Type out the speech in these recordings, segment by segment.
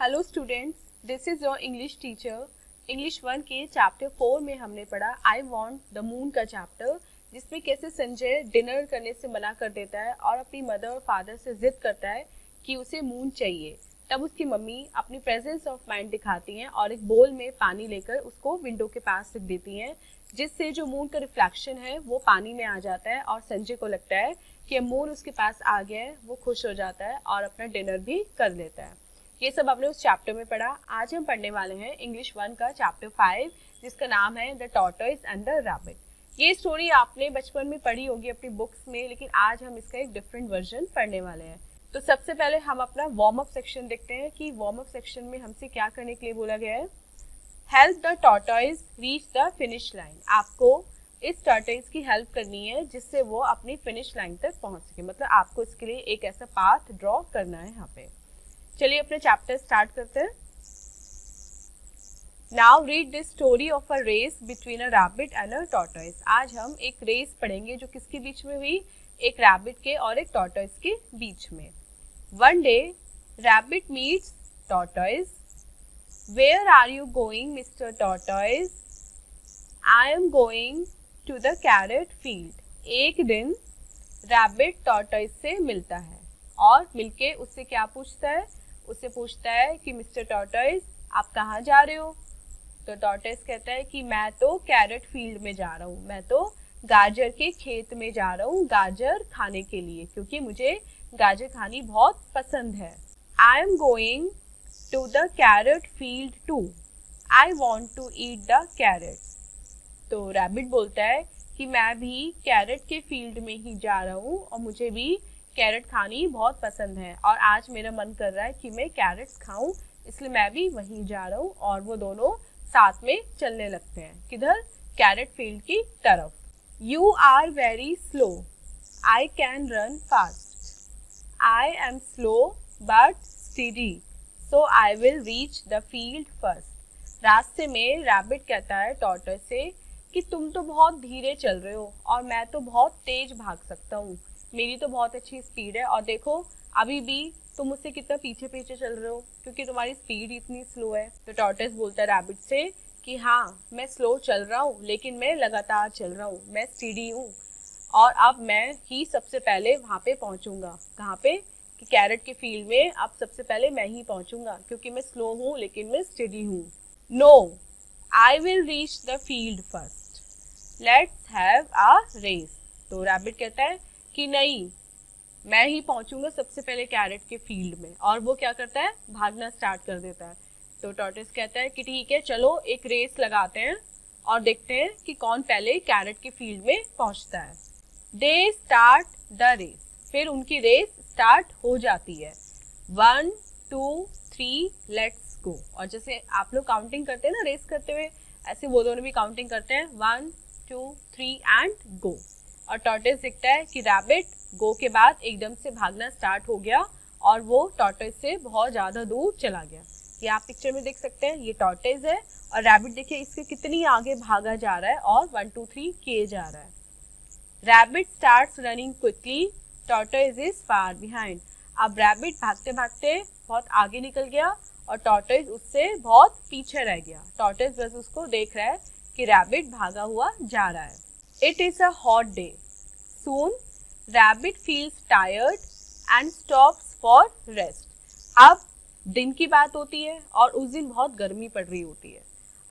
Hello students, this is your English teacher. English 1 के chapter 4 में हमने पढ़ा आई वॉन्ट द मून का चैप्टर, जिसमें कैसे संजय डिनर करने से मना कर देता है और अपनी मदर और फादर से जिद करता है कि उसे मून चाहिए। तब उसकी मम्मी अपनी प्रेजेंस ऑफ माइंड दिखाती हैं और एक बोल में पानी लेकर उसको विंडो के पास रख देती हैं, जिससे जो मून का रिफ्लेक्शन है वो पानी में आ जाता है और संजय को लगता है कि मून उसके पास आ गया है। वो खुश हो जाता है और अपना डिनर भी कर लेता है। ये सब आपने उस चैप्टर में पढ़ा। आज हम पढ़ने वाले हैं इंग्लिश 1 का चैप्टर 5, जिसका नाम है the tortoise and the rabbit. ये स्टोरी आपने बचपन में पढ़ी होगी अपनी बुक्स में, लेकिन आज हम इसका एक डिफरेंट वर्जन पढ़ने वाले हैं। तो सबसे पहले हम अपना वार्म अप सेक्शन देखते हैं कि वार्म अप सेक्शन में हमसे क्या करने के लिए बोला गया है। Help the tortoise reach the finish line. आपको इस टॉर्टोइस की हेल्प करनी है जिससे वो अपनी फिनिश लाइन तक पहुंच सके, मतलब आपको इसके लिए एक ऐसा पाथ ड्रॉ करना है यहाँ पे। चलिए अपने चैप्टर स्टार्ट करते हैं। Now read this story of a race between a rabbit and a tortoise. आज हम एक रेस पढ़ेंगे जो किसके बीच में हुई, एक रैबिट के और एक टॉर्टोइस के बीच में। One day rabbit meets tortoise. Where are you going mister tortoise? I am going to the carrot field. एक दिन रैबिट टॉर्टोइस से मिलता है और मिलके उससे क्या पूछता है, उससे पूछता है कि मिस्टर टॉर्टोइस आप कहाँ जा रहे हो? तो टॉर्टोइस कहता है कि मैं तो कैरेट फील्ड में जा रहा हूँ, मैं तो गाजर के खेत में जा रहा हूँ गाजर खाने के लिए, क्योंकि मुझे गाजर खानी बहुत पसंद है। I am going to the carrot field too. I want to eat the carrots. तो रैबिट बोलता है कि मैं भी कैरेट के फील्ड में ही जा रहा हूँ और मुझे भी कैरेट खानी बहुत पसंद है और आज मेरा मन कर रहा है कि मैं कैरेट्स खाऊं, इसलिए मैं भी वहीं जा रहा हूँ। और वो दोनों साथ में चलने लगते हैं, किधर? कैरेट फील्ड की तरफ। You are very slow, I can run fast. I am slow but steady, so I will reach the field first. रास्ते में रैबिट कहता है टॉर्टोइस से कि तुम तो बहुत धीरे चल रहे हो और मैं तो बहुत तेज भाग सकता हूँ, मेरी तो बहुत अच्छी स्पीड है और देखो अभी भी तुम मुझसे कितना पीछे पीछे चल रहे हो क्योंकि तुम्हारी स्पीड इतनी स्लो है। तो टॉर्टोइस बोलता है रैबिट से कि हाँ मैं स्लो चल रहा हूँ लेकिन मैं लगातार चल रहा हूँ, मैं स्टेडी हूँ और अब मैं ही सबसे पहले वहाँ पे पहुँचूंगा। कहाँ पे? कि कैरेट के फील्ड में अब सबसे पहले मैं ही पहुँचूंगा क्योंकि मैं स्लो हूँ लेकिन मैं स्टेडी हूँ। No, I will reach the field first, let's have a race. तो रैबिट कहता है कि नहीं, मैं ही पहुंचूंगा सबसे पहले कैरेट के फील्ड में, और वो क्या करता है, भागना स्टार्ट कर देता है। तो टॉर्टोइस कहता है कि ठीक है चलो एक रेस लगाते हैं और देखते हैं कि कौन पहले कैरेट के फील्ड में पहुंचता है। They start the race. फिर उनकी रेस स्टार्ट हो जाती है। 1 2 3 लेट्स गो। और जैसे आप लोग काउंटिंग करते हैं ना रेस करते हुए, ऐसे वो दोनों भी काउंटिंग करते हैं 1 2 3 एंड गो। और टॉर्टोइस दिखता है कि रैबिट गो के बाद एकदम से भागना स्टार्ट हो गया और वो टॉर्टोइस से बहुत ज़्यादा दूर चला गया। ये आप पिक्चर में देख सकते हैं, ये टॉर्टोइस है और रैबिट देखिए इसके कितनी आगे भागा जा रहा है और 1 2 3 किए जा रहा है। Rabbit starts running quickly, tortoise is far behind. अब रैबिट भागते भागते बहुत आगे निकल गया और टॉर्टोइस उससे बहुत पीछे रह गया। टॉर्टोइस बस उसको देख रहा है कि रैबिट भागा हुआ जा रहा है। It is a hot day. Soon, rabbit feels tired and stops for rest. अब दिन की बात होती है और उस दिन बहुत गर्मी पड़ रही होती है।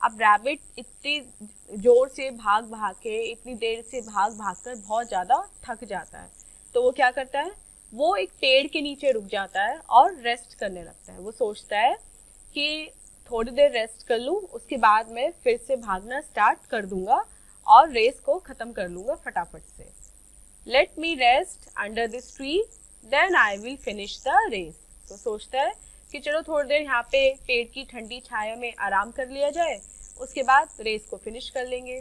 अब रैबिट इतनी जोर से भाग भाग के, इतनी देर से भाग भाग कर बहुत ज़्यादा थक जाता है। तो वो क्या करता है, वो एक पेड़ के नीचे रुक जाता है और रेस्ट करने लगता है। वो सोचता है कि थोड़ी देर रेस्ट कर लूँ, उसके बाद मैं फिर से भागना स्टार्ट कर दूंगा और रेस को खत्म कर लूंगा फटाफट से। Let me rest under this tree, then I will finish the race. तो सोचता है कि चलो थोड़ी देर यहाँ पे पेड़ की ठंडी छाया में आराम कर लिया जाए, उसके बाद रेस को फिनिश कर लेंगे।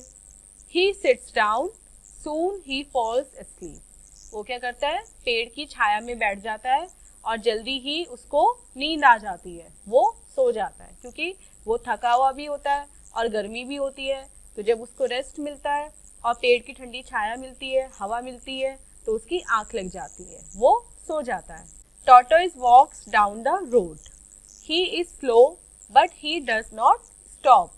He sits down, soon he falls asleep। वो क्या करता है, पेड़ की छाया में बैठ जाता है और जल्दी ही उसको नींद आ जाती है, वो सो जाता है क्योंकि वो थका हुआ भी होता है और गर्मी भी होती है। तो जब उसको रेस्ट मिलता है और पेड़ की ठंडी छाया मिलती है, हवा मिलती है, तो उसकी आंख लग जाती है, वो सो जाता है। Tortoise walks down the road, he is slow but he does not stop,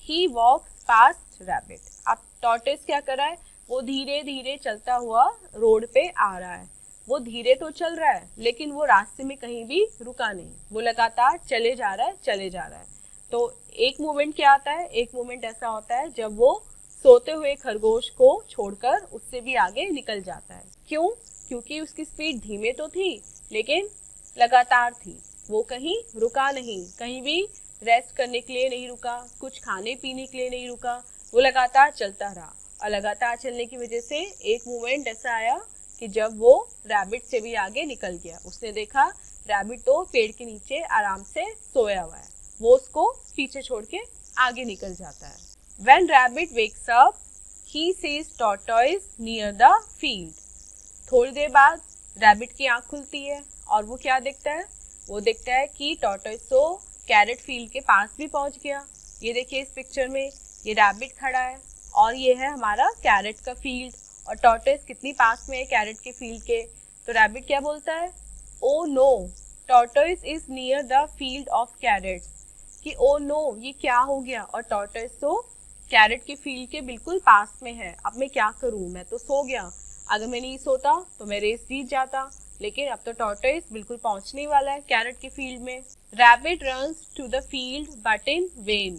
he walks past rabbit. अब टॉर्टोइस क्या कर रहा है, वो धीरे धीरे चलता हुआ रोड पे आ रहा है। वो धीरे तो चल रहा है लेकिन वो रास्ते में कहीं भी रुका नहीं, वो लगातार चले जा रहा है, चले जा रहा है। तो एक मोमेंट क्या आता है, एक मोमेंट ऐसा होता है जब वो सोते हुए खरगोश को छोड़कर उससे भी आगे निकल जाता है। क्यों? क्योंकि उसकी स्पीड धीमे तो थी लेकिन लगातार थी, वो कहीं रुका नहीं, कहीं भी रेस्ट करने के लिए नहीं रुका, कुछ खाने पीने के लिए नहीं रुका, वो लगातार चलता रहा। और लगातार चलने की वजह से एक मोमेंट ऐसा आया कि जब वो रैबिट से भी आगे निकल गया। उसने देखा रैबिट तो पेड़ के नीचे आराम से सोया हुआ है, वो उसको पीछे छोड़ के आगे निकल जाता है। When rabbit wakes up, he sees tortoise near the field. थोड़ी देर बाद रैबिट की आंख खुलती है और वो क्या देखता है, वो देखता है कि टॉर्टोइस तो कैरेट फील्ड के पास भी पहुंच गया। ये देखिए इस पिक्चर में ये रैबिट खड़ा है और ये है हमारा कैरेट का फील्ड, और टॉर्टोइस कितनी पास में है कैरेट के फील्ड के। तो रैबिट क्या बोलता है, oh no tortoise is near the field of carrots, कि ओ नो ये क्या हो गया, और टॉर्टोइस तो कैरेट के फील्ड के बिल्कुल पास में है। अब मैं क्या करूं, मैं तो सो गया, अगर मैं नहीं सोता तो मैं रेस जीत जाता, लेकिन अब तो टॉर्टोइस बिल्कुल पहुंचने वाला है कैरेट के फील्ड में। Rabbit runs to the field but in vain,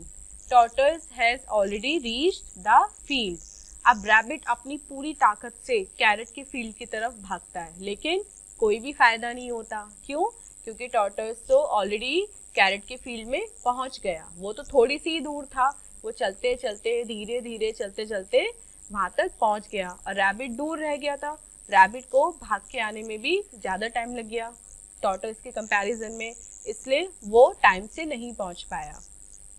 tortoise has already reached the field. अब रैबिट अपनी पूरी ताकत से कैरेट के फील्ड की तरफ भागता है लेकिन कोई भी फायदा नहीं होता। क्यों? क्योंकि टॉर्टोइस तो ऑलरेडी कैरेट के फील्ड में पहुंच गया, वो तो थोड़ी सी दूर था, वो चलते चलते धीरे धीरे चलते चलते वहां तक पहुंच गया और रैबिट दूर रह गया था। रैबिट को भाग के आने में भी ज़्यादा टाइम लग गया टॉर्टोइस के कंपैरिजन में, इसलिए वो टाइम से नहीं पहुंच पाया।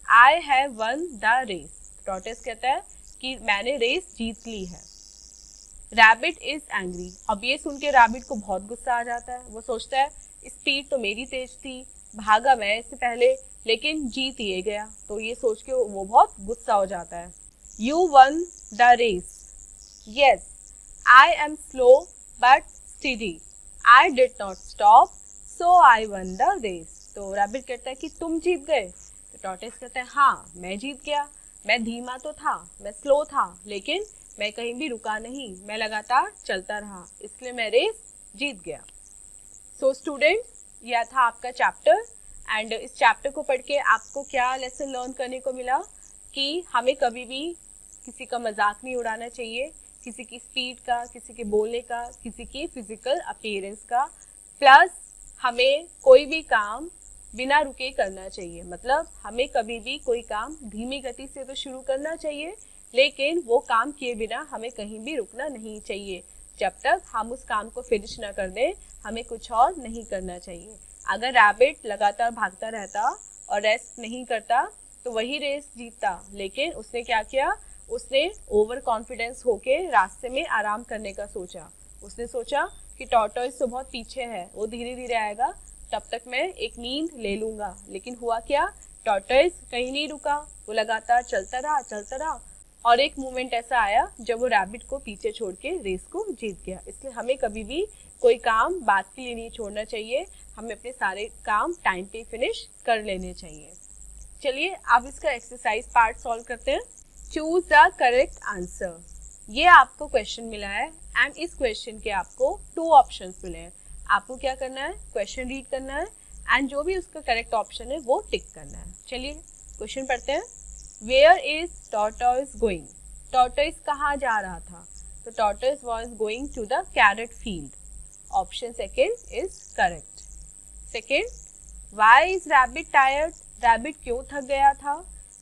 I have won the race, tortoise कहता है कि मैंने रेस जीत ली है। रैबिट इज एंग्री, अब ये सुन के रैबिट को बहुत गुस्सा आ जाता है। वो सोचता है स्पीड तो मेरी तेज थी, भागा मैं इससे पहले, लेकिन जीत ये गया। तो ये सोच के वो बहुत गुस्सा हो जाता है। You won the race, yes I am slow but steady, I did not stop so I won the race. तो रैबिट कहता है कि तुम जीत गए। तो टॉर्टोइस कहता है हाँ मैं जीत गया, मैं धीमा तो था, मैं स्लो था, लेकिन मैं कहीं भी रुका नहीं, मैं लगातार चलता रहा, इसलिए मैं रेस जीत गया। सो स्टूडेंट्स, यह था आपका चैप्टर एंड इस चैप्टर को पढ़ के आपको क्या लेसन लर्न करने को मिला कि हमें कभी भी किसी का मजाक नहीं उड़ाना चाहिए, किसी की स्पीड का, किसी के बोलने का, किसी की फिजिकल अपीयरेंस का। प्लस हमें कोई भी काम बिना रुके करना चाहिए, मतलब हमें कभी भी कोई काम धीमी गति से तो शुरू करना चाहिए लेकिन वो काम किए बिना हमें कहीं भी रुकना नहीं चाहिए। जब तक हम उस काम को फिनिश ना कर दें हमें कुछ और नहीं करना चाहिए। अगर रैबिट लगातार भागता रहता और रेस्ट नहीं करता तो वही रेस जीतता, लेकिन उसने क्या किया, उसने ओवर कॉन्फिडेंस होके रास्ते में आराम करने का सोचा। उसने सोचा कि टॉर्टोइस तो बहुत पीछे है, वो धीरे धीरे आएगा, तब तक मैं एक नींद ले लूँगा। लेकिन हुआ क्या, टॉर्टोइस कहीं नहीं रुका, वो लगातार चलता रहा और एक मोमेंट ऐसा आया जब वो रैबिट को पीछे छोड़ के रेस को जीत गया। इसलिए हमें कभी भी कोई काम बात के लिए नहीं छोड़ना चाहिए, हमें अपने सारे काम टाइम पे फिनिश कर लेने चाहिए। चलिए अब इसका एक्सरसाइज पार्ट सॉल्व करते हैं। चूज द करेक्ट आंसर, ये आपको क्वेश्चन मिला है एंड इस क्वेश्चन के आपको 2 ऑप्शंस मिले हैं। आपको क्या करना है, क्वेश्चन रीड करना है एंड जो भी उसका करेक्ट ऑप्शन है वो टिक करना है। चलिए क्वेश्चन पढ़ते हैं। Where is tortoise going, tortoise कहाँ जा रहा था, तो tortoise was going to the carrot field, option second is correct. Second, why is rabbit tired, rabbit क्यों थक गया था,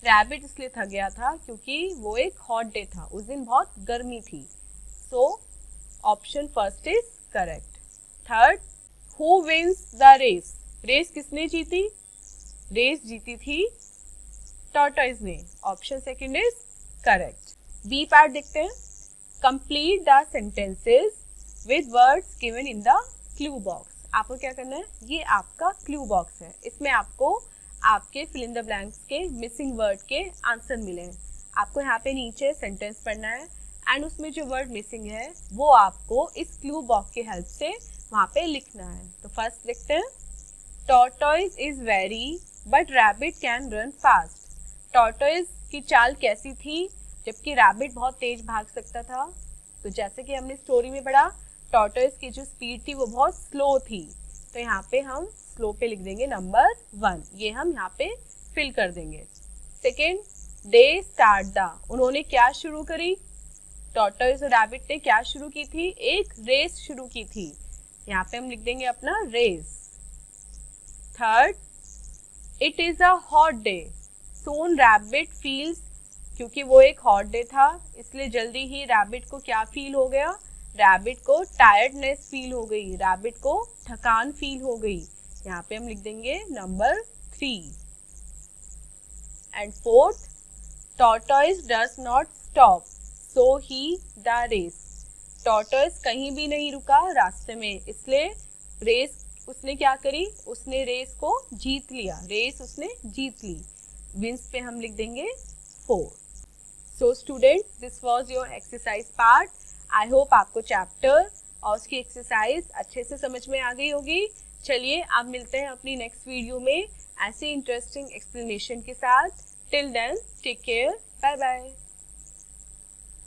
रैबिट इसलिए थक गया था क्योंकि वो एक हॉट डे था, उस दिन बहुत गर्मी थी, so option first is correct. Third, who wins the race, race किसने जीती, रेस जीती थी टॉर्टोइस ने, option second is correct. B part देखते हैं। Complete the sentences with words given in the clue box, आपको क्या करना है, ये आपका क्लू बॉक्स है, इसमें आपको आपके फिल इन द ब्लैंक्स के मिसिंग वर्ड के आंसर मिले हैं। आपको यहाँ पे नीचे सेंटेंस पढ़ना है एंड उसमें जो वर्ड मिसिंग है वो आपको इस क्लू बॉक्स की हेल्प से वहाँ पे लिखना है। तो फर्स्ट देखते हैं, tortoise is very but rabbit can run fast. Tortoise की चाल कैसी थी जबकि रैबिट बहुत तेज भाग सकता था? तो जैसे कि हमने स्टोरी में पढ़ा, टॉर्टोइज की जो स्पीड थी वो बहुत स्लो थी, तो यहाँ पे हम स्लो पे लिख देंगे नंबर 1, ये हम यहाँ पे फिल कर देंगे। सेकेंड, दे स्टार्ट द, उन्होंने क्या शुरू करी? टॉर्टोइज और रैबिट ने क्या शुरू की थी? एक रेस शुरू की थी, यहाँ पे हम लिख देंगे अपना race. Third, it is a hot day, soon rabbit feels, क्योंकि वो एक हॉट डे था इसलिए जल्दी ही रैबिट को क्या फील हो गया? रैबिट को टायर्डनेस फील हो गई, रैबिट को थकान फील हो गई, यहाँ पे हम लिख देंगे number 3। And fourth, tortoise does not stop so he the race, tortoise कहीं भी नहीं रुका रास्ते में, इसलिए रेस उसने क्या करी? उसने रेस को जीत लिया, रेस उसने जीत ली। विंस पे हम लिख देंगे 4। So students, this was your exercise part. I hope आपको चैप्टर और उसकी एक्सरसाइज अच्छे से समझ में आ गई होगी। चलिए अब मिलते हैं अपनी नेक्स्ट वीडियो में ऐसे इंटरेस्टिंग एक्सप्लेनेशन के साथ। Till then take care, bye bye.